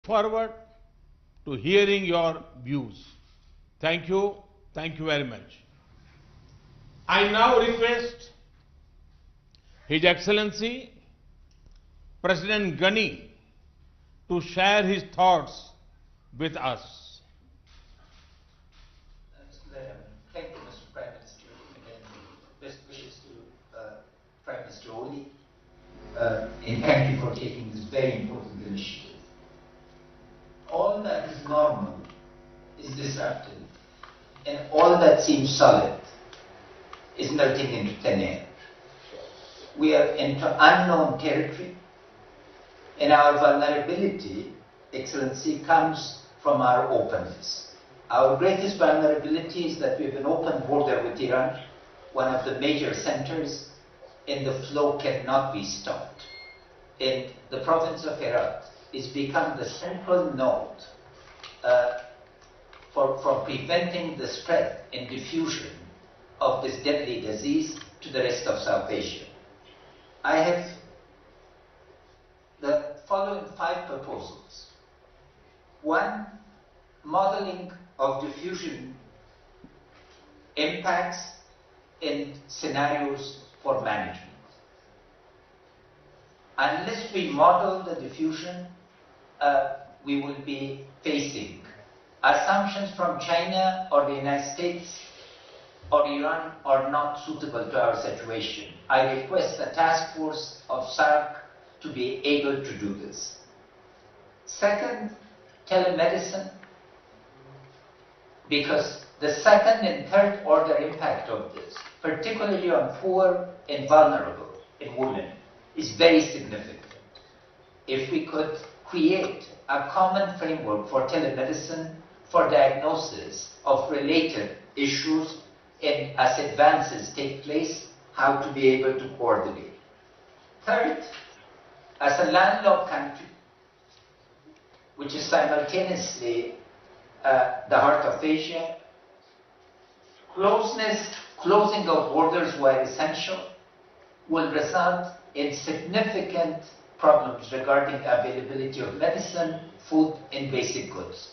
Forward to hearing your views. Thank you. Thank you very much. I now request His Excellency President Ghani to share his thoughts with us. Thank you, Mr. Prime Minister, and best wishes to Prime Minister Modi, and thank you for taking this very important initiative. All that is normal is disrupted, and all that seems solid is melting into thin air. We are into unknown territory, and our vulnerability, Excellency, comes from our openness. Our greatest vulnerability is that we have an open border with Iran, one of the major centers, and the flow cannot be stopped. And the province of Herat is become the central node for preventing the spread and diffusion of this deadly disease to the rest of South Asia. I have the following 5 proposals. 1, modeling of diffusion impacts and scenarios for management. Unless we model the diffusion, we will be facing assumptions from China or the United States or Iran are not suitable to our situation. I request the task force of SAARC to be able to do this. 2nd, telemedicine, because the 2nd and 3rd order impact of this, particularly on poor and vulnerable and women, is very significant. If we could create a common framework for telemedicine for diagnosis of related issues and as advances take place, how to be able to coordinate. 3rd, as a landlocked country, which is simultaneously the heart of Asia, closing of borders where essential will result in significant problems regarding availability of medicine, food, and basic goods.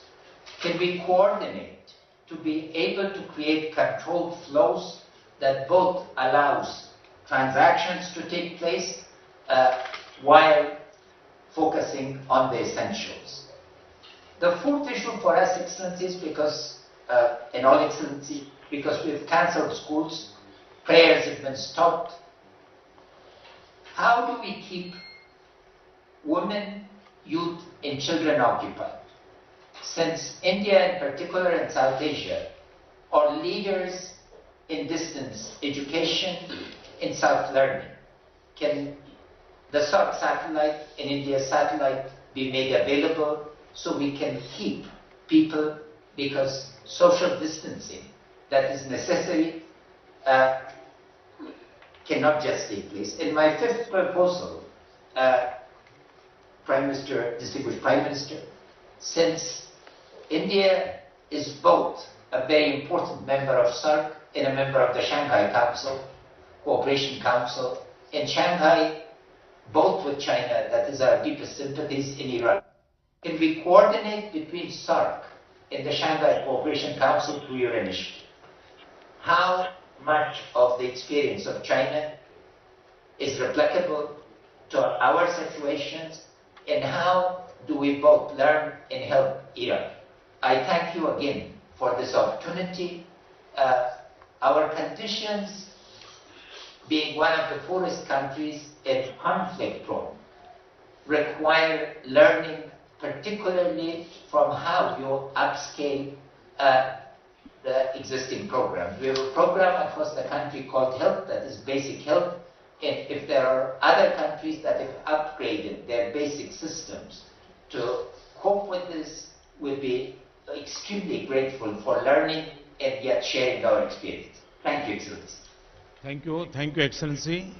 Can we coordinate to be able to create controlled flows that both allows transactions to take place while focusing on the essentials? The 4th issue for us, Excellencies, because, and all Excellency, because we've cancelled schools, prayers have been stopped. How do we keep women, youth, and children occupied? Since India in particular and South Asia are leaders in distance education and self-learning, can the SAARC satellite and India's satellite be made available so we can keep people, because social distancing that is necessary cannot just take place. And my 5th proposal, Prime Minister, distinguished Prime Minister, since India is both a very important member of SAARC and a member of the Shanghai Council, Cooperation Council, and Shanghai, both with China, that is our deepest sympathies, in Iran. Can we coordinate between SAARC and the Shanghai Cooperation Council through your initiative? How much of the experience of China is replicable to our situations, and how do we both learn and help Iran? I thank you again for this opportunity. Our conditions, being one of the poorest countries and conflict prone, require learning, particularly from how you upscale the existing programs. We have a program across the country called Health, that is basic health, and if there are other countries that have upgraded their basic systems to cope with this, we'll be extremely grateful for learning and yet sharing our experience. Thank you, Excellency. Thank you, Excellency.